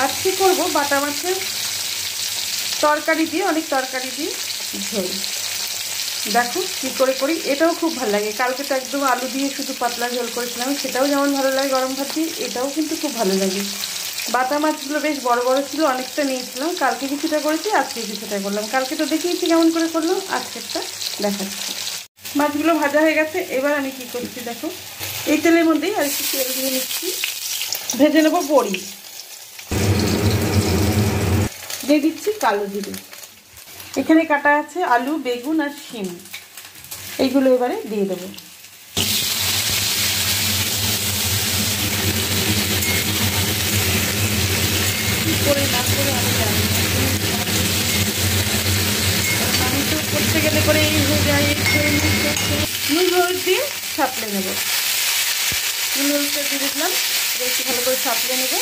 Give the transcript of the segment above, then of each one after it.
আজকে করব বাটা মাছের তরকারি দিয়ে, অনেক তরকারি দিয়ে ঝোল। দেখো কী করে করি, এটাও খুব ভালো লাগে। কালকে তো একদম আলু দিয়ে শুধু পাতলা ঝোল করেছিলাম, সেটাও যেমন ভালো লাগে গরম ভাত দিয়ে, এটাও কিন্তু খুব ভালো লাগে। বাটা মাছগুলো বেশ বড় বড় ছিল, অনেকটা নিয়েছিলাম। কালকে কিছুটা করেছি, আজকে কিছুটা করলাম। কালকে তো দেখিয়েছি কেমন করে করলাম, আজকেরটা দেখাচ্ছি। মাছগুলো ভাজা হয়ে গেছে। এবার আমি কি করছি দেখো, এই তেলের মধ্যেই আর একটু তেল দিয়ে নিচ্ছি। ভেজে নেবো বড়ি, দিয়ে দিচ্ছি কালো জিরে। এখানে কাটা আছে আলু, বেগুন আর শিম, এইগুলো এবারে দিয়ে দেবো। কি করে না করে আমি জানি না, আমি তো করতে গেলে করে এই হয়ে যায়। নুন হলুদ দিয়ে সাঁতলে নেব। নুন হলুদটা দিয়ে দিলাম, একটু ভালো করে সাঁতলে নেব।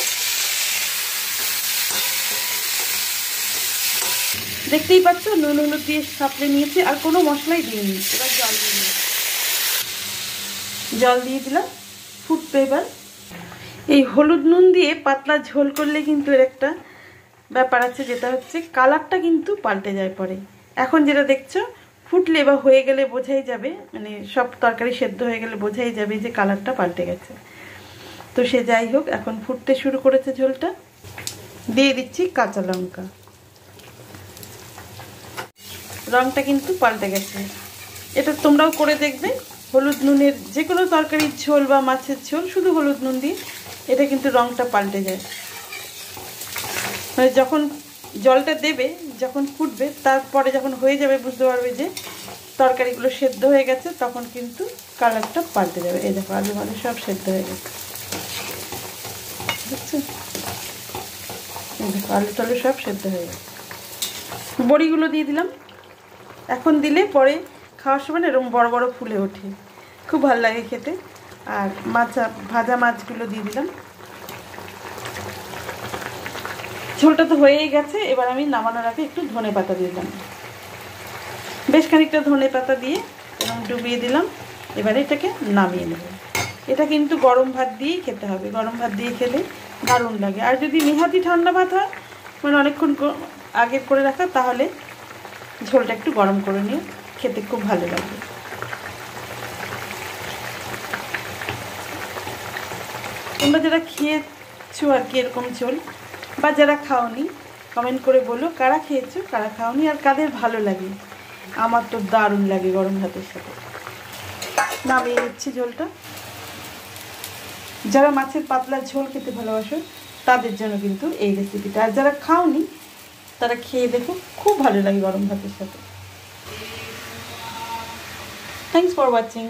দেখতেই পাচ্ছ নুন হলুদ দিয়ে সাঁতলে নিয়েছি, আর কোনো মশলাই দিইনি। এবার জল দিয়ে দিলাম, ফুটবে এবার। এই হলুদ নুন দিয়ে পাতলা ঝোল করলে কিন্তু এর একটা ব্যাপার আছে, যেটা হচ্ছে কালারটা কিন্তু পাল্টে যায় পরে। এখন যেটা দেখছো ফুটলে বা হয়ে গেলে বোঝাই যাবে, মানে সব তরকারি সেদ্ধ হয়ে গেলে বোঝাই যাবে যে কালারটা পাল্টে গেছে। তো সে যাই হোক, এখন ফুটতে শুরু করেছে ঝোলটা। দিয়ে দিচ্ছি কাঁচা লঙ্কা। রংটা কিন্তু পাল্টে গেছে, এটা তোমরাও করে দেখবে। হলুদ নুনের যে কোনো তরকারির ঝোল বা মাছের ঝোল শুধু হলুদ নুন দিয়ে, এটা কিন্তু রংটা পাল্টে যায়। মানে যখন জলটা দেবে, যখন ফুটবে, তারপরে যখন হয়ে যাবে বুঝতে পারবে যে তরকারিগুলো সেদ্ধ হয়ে গেছে, তখন কিন্তু কালারটা পাল্টে যাবে। এই দেখো আলু মালু সব সেদ্ধ হয়ে গেছে, বুঝছো? এই দেখো আলু টালু সব সেদ্ধ হয়ে গেছে। বড়িগুলো দিয়ে দিলাম। এখন দিলে পরে খাওয়ার সময় এরকম বড় বড় ফুলে ওঠে, খুব ভালো লাগে খেতে। আর ভাজা মাছগুলো দিয়ে দিলাম। ঝোলটা তো হয়েই গেছে। এবার আমি নামানোর আগে একটু ধনে পাতা দিলাম, বেশ খানিকটা ধনে পাতা দিয়ে এরকম ডুবিয়ে দিলাম। এবারে এটাকে নামিয়ে নেব। এটা কিন্তু গরম ভাত দিয়েই খেতে হবে, গরম ভাত দিয়ে খেলে দারুণ লাগে। আর যদি নেহাতি ঠান্ডা ভাত হয়, মানে অনেকক্ষণ আগে করে রাখা, তাহলে ঝোলটা একটু গরম করে নিয়ে খেতে খুব ভালো লাগে। তোমরা যারা খেয়েছো আর কি এরকম ঝোল, বা যারা খাওনি, কমেন্ট করে বলো কারা খেয়েছো কারা খাওনি, আর কাদের ভালো লাগে। আমার তো দারুণ লাগে গরম ভাতের সাথে। নামিয়ে নিচ্ছি ঝোলটা। যারা মাছের পাতলা ঝোল খেতে ভালোবাসো তাদের জন্য কিন্তু এই রেসিপিটা। আর যারা খাওনি তারা খেয়ে দেখো, খুব ভালো লাগে গরম ভাতের সাথে। Thanks for watching.